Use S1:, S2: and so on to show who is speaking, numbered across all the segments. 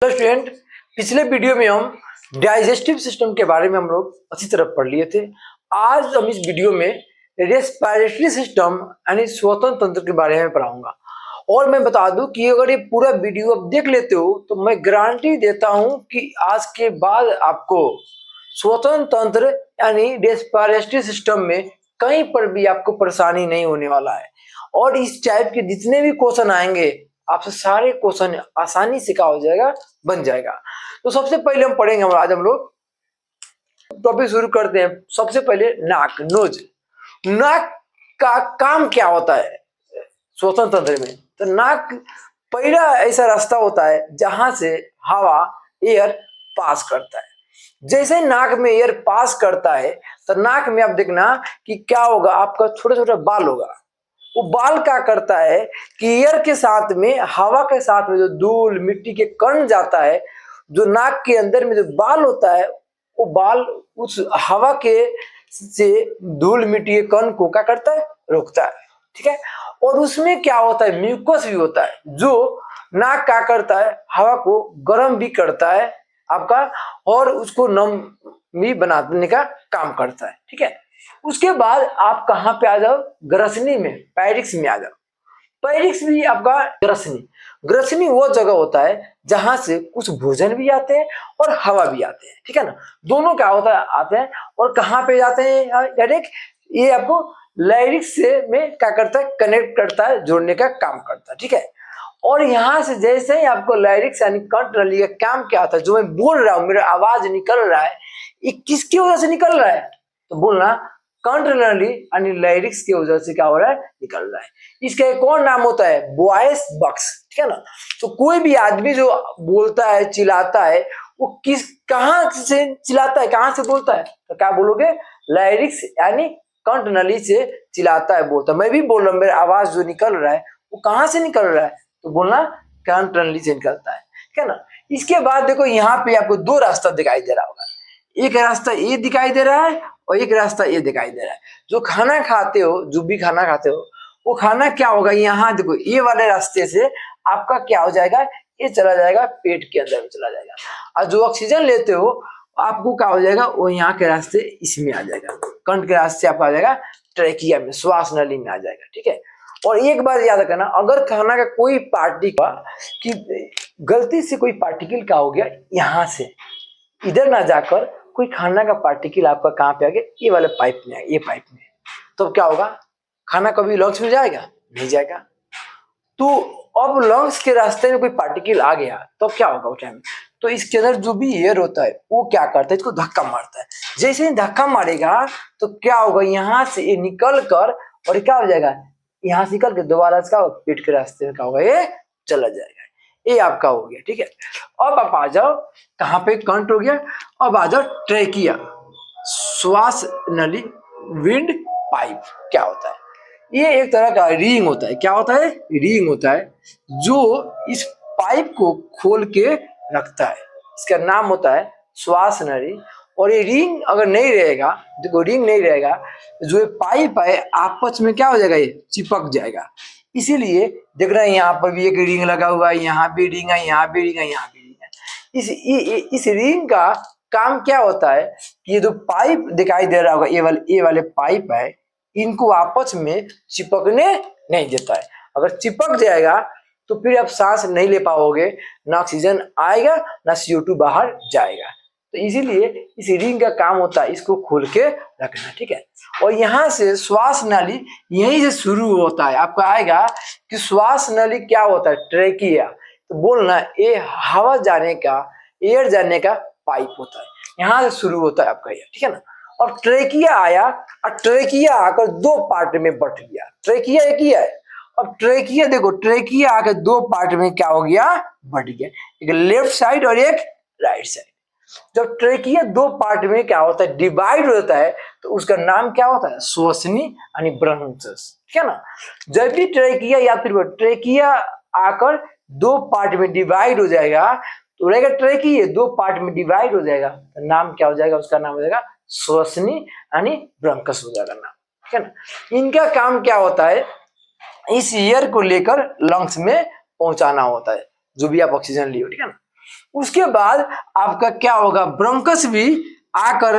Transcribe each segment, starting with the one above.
S1: तो स्टूडेंट, पिछले वीडियो में हम डाइजेस्टिव सिस्टम के बारे में हम लोग अच्छी तरह पढ़ लिए थे। आज हम इस वीडियो में रेस्पिरेटरी सिस्टम यानी श्वसन तंत्र के बारे में पढ़ाऊंगा। और मैं बता दूं कि अगर ये पूरा वीडियो आप देख लेते हो तो मैं गारंटी देता हूं कि आज के बाद आपको श्वसन तंत्र यानी रेस्पिरेटरी सिस्टम में कहीं पर भी आपको परेशानी नहीं होने वाला है। और इस टाइप के जितने भी क्वेश्चन आएंगे आपसे सारे क्वेश्चन आसानी से क्या हो जाएगा, बन जाएगा। तो सबसे पहले हम पढ़ेंगे, आज हम लोग टॉपिक शुरू करते हैं। सबसे पहले नाक, नोज। नाक का काम क्या होता है श्वसन तंत्र में? तो नाक पहला ऐसा रास्ता होता है जहां से हवा, एयर पास करता है। जैसे नाक में एयर पास करता है तो नाक में आप देखना कि क्या होगा, आपका छोटा छोटा बाल होगा। वो बाल क्या करता है कि एयर के साथ में, हवा के साथ में जो धूल मिट्टी के कण जाता है, जो नाक के अंदर में जो बाल होता है वो बाल उस हवा के से धूल मिट्टी के कण को क्या करता है, रोकता है। ठीक है। और उसमें क्या होता है, म्यूकस भी होता है जो नाक क्या करता है, हवा को गर्म भी करता है आपका, और उसको नम भी बनाने का काम करता है। ठीक है। उसके बाद आप कहाँ पे आ जाओ, ग्रसनी में, पैरिक्स में आ जाओ। पैरिक्स भी आपका ग्रसनी वो जगह होता है जहां से कुछ भोजन भी आते हैं और हवा भी आते हैं। ठीक है ना, दोनों क्या होता है, आते हैं। और कहाँ पे जाते हैं डायरेक्ट, ये आपको लाइरिक्स से में क्या करता है, कनेक्ट करता है, जोड़ने का काम करता है। ठीक है। और यहाँ से जैसे ही आपको लाइरिक्स यानी कंठ नली का काम क्या होता है, जो मैं बोल रहा हूँ, मेरा आवाज निकल रहा है, ये किसकी वजह से निकल रहा है? तो बोलना कंठ नली यानी लाइरिक्स की वजह से क्या हो रहा है, निकल रहा है। इसका एक और नाम होता है वॉइस बॉक्स। ठीक है ना। तो कोई भी आदमी जो बोलता है, चिल्लाता है, वो कहाँ से चिल्लाता है, कहाँ से बोलता है? तो क्या बोलोगे, लाइरिक्स यानी कंठ नली से चिल्लाता है, बोलता है। मैं भी बोल रहा हूँ, मेरा आवाज जो निकल रहा है वो कहाँ से निकल रहा है? तो बोलना कंठ नली से निकलता है। ठीक है ना। इसके बाद देखो, यहाँ पे आपको दो रास्ता दिखाई दे रहा होगा। एक रास्ता ये दिखाई दे रहा है और एक रास्ता ये दिखाई दे रहा है। जो खाना खाते हो, जो भी खाना खाते हो, वो खाना क्या होगा, यहाँ देखो, ये वाले रास्ते से आपका क्या हो जाएगा, ये चला जाएगा पेट के अंदर में चला जाएगा। और जो ऑक्सीजन लेते हो आपको क्या हो जाएगा, वो यहाँ के रास्ते इसमें आ जाएगा, कंठ के रास्ते आपका आ जाएगा ट्रेकिया में, श्वास नली में आ जाएगा। ठीक है। और एक बात याद रखना, अगर खाना का कोई पार्टिकल कि गलती से कोई पार्टिकल का हो गया, यहाँ से इधर ना जाकर कोई खाना का पार्टिकल आपका कहाँ पे आ गया, ये वाले पाइप में, ये पाइप में, तो क्या होगा, खाना कभी लंग्स में जाएगा? नहीं जाएगा। तो अब लंग्स के रास्ते में कोई पार्टिकल आ गया तो क्या होगा उस टाइम? तो इसके अंदर जो भी एयर होता है वो क्या करता है, इसको धक्का मारता है। जैसे ही धक्का मारेगा तो क्या होगा, यहाँ से ये निकल कर, और क्या हो जाएगा, यहाँ से निकल के दोबारा इसका पेट के रास्ते में क्या होगा, ये चला जाएगा। ये आपका हो गया। ठीक है। अब आप आ जाओ कहाँ पे, कंठ हो गया। अब आ जाओ ट्रेकिया, श्वास नली, विंड पाइप। क्या होता है, ये एक तरह का रिंग होता है। क्या होता है, रिंग होता है जो इस पाइप को खोल के रखता है। इसका नाम होता है श्वास नली। और ये रिंग अगर नहीं रहेगा, देखो रिंग नहीं रहेगा, जो ये पाइप है आपस में क्या हो जाएगा, ये चिपक जाएगा। इसीलिए देख रहे हैं यहाँ पर भी एक रिंग लगा हुआ है, यहाँ भी रिंग है, यहाँ भी रिंग है, यहाँ भी रिंग है। इस रिंग का काम क्या होता है कि ये जो पाइप दिखाई दे रहा होगा, ये वाले पाइप है, इनको आपस में चिपकने नहीं देता है। अगर चिपक जाएगा तो फिर आप सांस नहीं ले पाओगे, ना ऑक्सीजन आएगा, ना CO2 बाहर जाएगा। तो इसीलिए इस रिंग का काम होता है इसको खोल के रखना। ठीक है। और यहाँ से श्वास नली यहीं से शुरू होता है। आपको आएगा कि श्वास नली क्या होता है, ट्रेकिया। तो बोलना ये हवा जाने का, एयर जाने का पाइप होता है, यहाँ से शुरू होता है आपका ये। ठीक है ना। और ट्रेकिया आया, और ट्रेकिया आकर दो पार्ट में बट गया। ट्रेकिया एक ही है। अब ट्रेकिया देखो, ट्रेकिया आकर दो पार्ट में क्या हो गया, बट गया, एक लेफ्ट साइड और एक राइट साइड। जब ट्रेकिया दो पार्ट में क्या होता है, डिवाइड होता है, तो उसका नाम क्या होता है, श्वसनी यानी ब्रंक्स। ठीक है ना। जब भी ट्रेकिया या फिर ट्रेकिया आकर दो पार्ट में डिवाइड हो जाएगा तो रहेगा ट्रेकिया, दो पार्ट में डिवाइड हो जाएगा तो नाम क्या हो जाएगा, उसका नाम हो जाएगा श्वसनी यानी ब्रंकस हो जाएगा नाम। ठीक है ना। इनका काम क्या होता है, इस एयर को लेकर लंग्स में पहुंचाना होता है, जो भी आप ऑक्सीजन लियो। ठीक है ना। उसके बाद आपका क्या होगा, ब्रोंकस भी आकर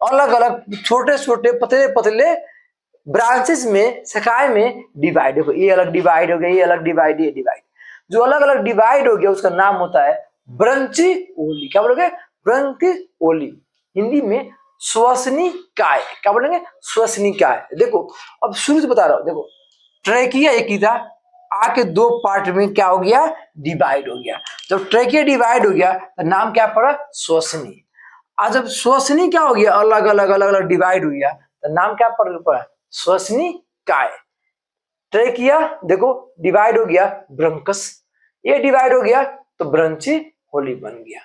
S1: अलग अलग छोटे छोटे पतले पतले ब्रांचेस में, शाखाएं में डिवाइड हो, ये अलग डिवाइड हो गया, ये अलग डिवाइड, ये डिवाइड, जो अलग अलग डिवाइड हो गया उसका नाम होता है ब्रंचिओली। क्या बोलोगे, ब्रंचिओली। हिंदी में श्वसनिकाय। क्या बोलेंगे, श्वसनिकाय। देखो अब शुरू से बता रहा हूं, देखो ट्रेकिया एक ही था, आके दो पार्ट में क्या हो गया, डिवाइड हो गया। जब ट्रेकिया डिवाइड हो गया तो नाम क्या पड़ा, श्वसनी। आज जब श्वसनी क्या हो गया, अलग अलग अलग अलग डिवाइड हो गया तो नाम क्या पड़ा, श्वसनिकाय। ट्रेकिया देखो डिवाइड हो गया, ब्रंकस, ये डिवाइड हो गया तो ब्रंचिओली बन गया।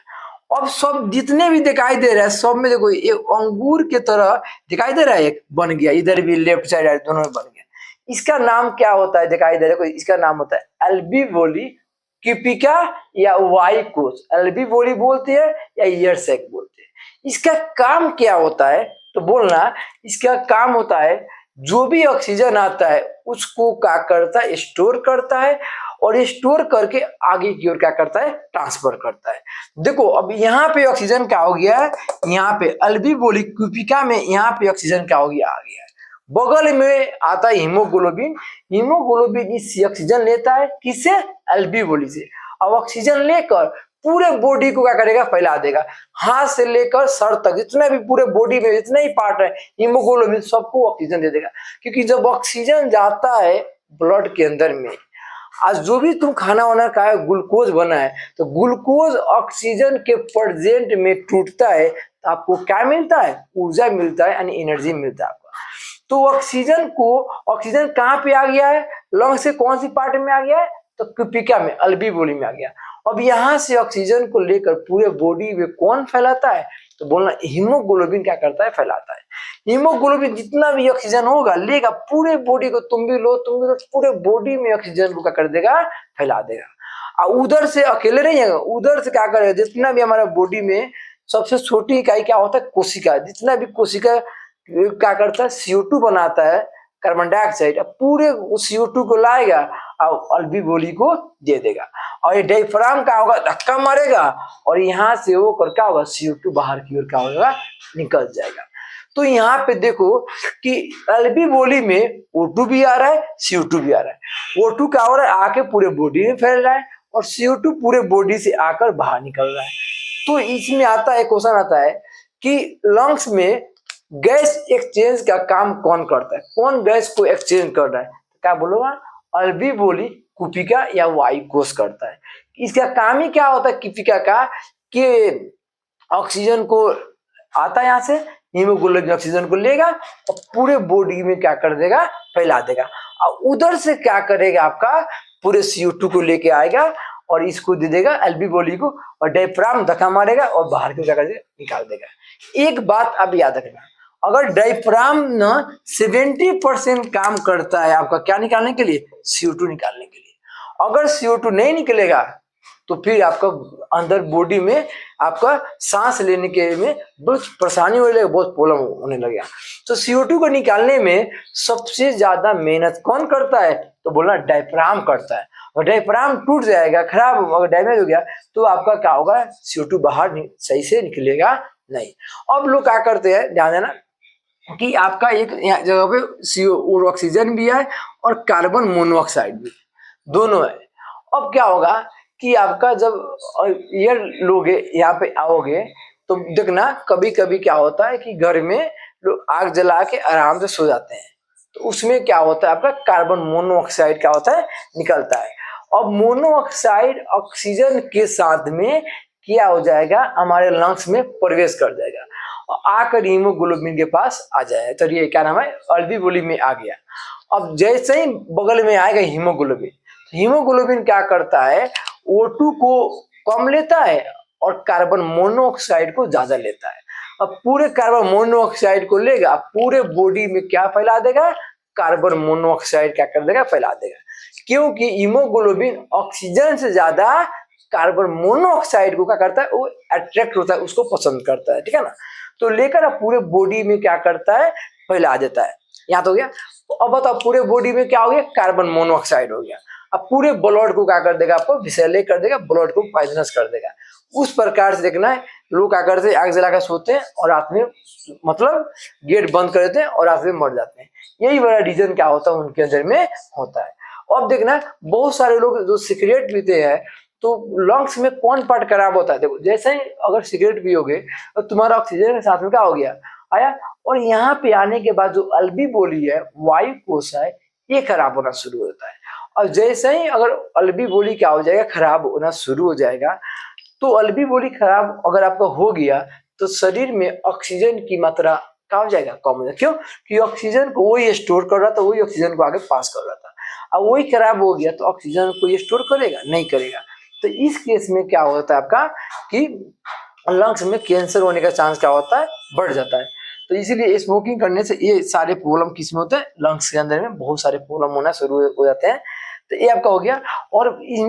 S1: अब सब जितने भी दिखाई दे रहा है सब में देखो ये अंगूर के तरह दिखाई दे रहा है, एक बन गया, इधर भी लेफ्ट साइड दोनों में बन गया। इसका नाम क्या होता है, दिखाई दे रहा है, इसका नाम होता है अल्विओली क्यूपिका या वाइकोस। अल्विओली बोलते हैं या ईयर सैक बोलते हैं। इसका काम क्या होता है तो बोलना, इसका काम होता है जो भी ऑक्सीजन आता है उसको क्या करता है, स्टोर करता है, और स्टोर करके आगे की ओर क्या करता है, ट्रांसफर करता है। देखो अब यहाँ पे ऑक्सीजन क्या हो गया है, यहाँ पे अल्विओली क्यूपिका में यहाँ पे ऑक्सीजन क्या हो गया, आ गया है। बगल में आता है हीमोग्लोबिन। हीमोग्लोबिन इस ऑक्सीजन लेता है किससे, अल्विओली से। अब ऑक्सीजन लेकर पूरे बॉडी को क्या करेगा, फैला देगा। हाथ से लेकर सर तक जितना भी पूरे बॉडी में जितने ही पार्ट है हीमोग्लोबिन सबको ऑक्सीजन दे देगा। क्योंकि जब ऑक्सीजन जाता है ब्लड के अंदर में, आज जो भी तुम खाना वाना खाए ग्लूकोज बना है, तो ग्लूकोज ऑक्सीजन के प्रेजेंट में टूटता है तो आपको क्या मिलता है, ऊर्जा मिलता है, यानी एनर्जी मिलता है आपको। तो ऑक्सीजन कहाँ पे आ गया है, लंग से कौन सी पार्ट में आ गया है, तो क्यूपिका में, अल्विओली में आ गया। अब यहाँ से ऑक्सीजन को लेकर पूरे बॉडी में कौन फैलाता है, तो बोलना हीमोग्लोबिन क्या करता है, फैलाता है। हीमोग्लोबिन जितना भी ऑक्सीजन होगा लेगा पूरे बॉडी को, तुम भी लो पूरे बॉडी में ऑक्सीजन को क्या कर देगा, फैला देगा। और उधर से अकेले नहीं है, उधर से क्या करेगा, जितना भी हमारा बॉडी में सबसे छोटी इकाई क्या होता है, कोशिका। जितना भी कोशिका क्या करता है, CO2 बनाता है, कार्बन डाइऑक्साइड, पूरे CO2 को लाएगा और अल्विओली को दे देगा। और ये डायफ्राम का होगा, धक्का मारेगा और यहाँ से होकर क्या होगा, CO2 बाहर की ओर क्या होगा, निकल जाएगा। तो यहाँ पे देखो कि अल्विओली में O2 भी आ रहा है, CO2 भी आ रहा है। O2 क्या हो रहा है, आके पूरे बॉडी में फैल रहा है, और CO2 पूरे बॉडी से आकर बाहर निकल रहा है। तो इसमें आता है, क्वेश्चन आता है कि लंग्स में गैस एक्सचेंज का काम कौन करता है, कौन गैस को एक्सचेंज कर रहा है, क्या बोलूंगा, अल्विओली क्यूपिका या वाइकोस करता है। इसका काम ही क्या होता है क्यूपिका का, कि ऑक्सीजन को आता है यहाँ से, हीमोग्लोबिन ऑक्सीजन को लेगा और पूरे बॉडी में क्या कर देगा, फैला देगा। और उधर से क्या करेगा, आपका पूरे CO2 को लेके आएगा और इसको दे देगा अल्विओली को, और डायफ्राम धक्का मारेगा और बाहर को क्या कर देगा, निकाल देगा। एक बात आप याद रखना, अगर डायफ्राम न 70% काम करता है आपका क्या निकालने के लिए, CO2 निकालने के लिए। अगर CO2 नहीं निकलेगा तो फिर आपका अंदर बॉडी में आपका सांस लेने के में बहुत परेशानी होने लगेगा, बहुत प्रॉब्लम होने लगेगा। तो CO2 को निकालने में सबसे ज्यादा मेहनत कौन करता है, तो बोलना डायफ्राम करता है। और डायफ्राम टूट जाएगा, खराब अगर डैमेज हो गया तो आपका क्या होगा, CO2 बाहर सही से निकलेगा नहीं। अब लोग क्या करते हैं, ध्यान देना कि आपका एक जगह पे CO ऑक्सीजन भी है और कार्बन मोनोऑक्साइड भी, दोनों है। अब क्या होगा कि आपका जब एयर लोगे यहाँ पे आओगे तो देखना कभी कभी क्या होता है कि घर में लोग आग जला के आराम से सो जाते हैं, तो उसमें क्या होता है, आपका कार्बन मोनोऑक्साइड क्या होता है, निकलता है। अब मोनोऑक्साइड ऑक्सीजन के साथ में क्या हो जाएगा, हमारे लंग्स में प्रवेश कर जाएगा और आकर हीमोग्लोबिन के पास आ जाएगा। तो ये क्या नाम है, अल्विओली में आ गया। अब जैसे ही बगल में आएगा हीमोग्लोबिन, हीमोग्लोबिन क्या करता है, O2 को कम लेता है और कार्बन मोनोऑक्साइड को ज्यादा लेता है। अब पूरे कार्बन मोनोऑक्साइड को लेगा, पूरे बॉडी में क्या फैला देगा, कार्बन मोनोऑक्साइड क्या कर देगा, फैला देगा। क्योंकि हीमोग्लोबिन ऑक्सीजन से ज्यादा कार्बन मोनोऑक्साइड को क्या करता है, वो अट्रैक्ट होता है, उसको पसंद करता है, ठीक है ना। तो लेकर अब पूरे बॉडी में क्या करता है, फैला देता है। यहाँ तो हो गया। अब बताओ पूरे बॉडी में क्या हो गया, कार्बन मोनोऑक्साइड हो गया। अब पूरे ब्लड को क्या कर देगा, आपको विषैले कर देगा, ब्लड को पॉइजनस कर देगा। उस प्रकार से देखना है, लोग क्या करते हैं, आग जलाकर सोते हैं और रात में मतलब गेट बंद कर देते हैं और रात में मर जाते हैं। यही बड़ा रीजन क्या होता है उनके अंदर में होता है। अब देखना बहुत सारे लोग जो सिगरेट पीते हैं तो लंग्स में कौन पार्ट खराब होता है। देखो जैसे ही अगर सिगरेट पियोगे तो तुम्हारा ऑक्सीजन के साथ में क्या हो गया, आया, और यहाँ पे आने के बाद जो अल्बीबोली है, वायु कोश है, ये खराब होना शुरू होता है। और जैसे ही अगर अल्बीबोली क्या हो जाएगा, खराब होना शुरू हो जाएगा, तो अल्बीबोली खराब अगर आपका हो गया तो शरीर में ऑक्सीजन की मात्रा क्या हो जाएगा, कम हो जाएगा। क्यों? कि ऑक्सीजन को वही स्टोर कर रहा था, वही ऑक्सीजन को आगे पास कर रहा था। अब वही खराब हो गया तो ऑक्सीजन को ये स्टोर करेगा, नहीं करेगा। तो इस केस में क्या होता है आपका कि लंग्स में कैंसर होने का चांस क्या होता है, बढ़ जाता है। तो इसीलिए स्मोकिंग करने से ये सारे प्रॉब्लम किस में होते हैं, लंग्स के अंदर में बहुत सारे प्रॉब्लम होना शुरू हो जाते हैं। तो ये आपका हो गया। और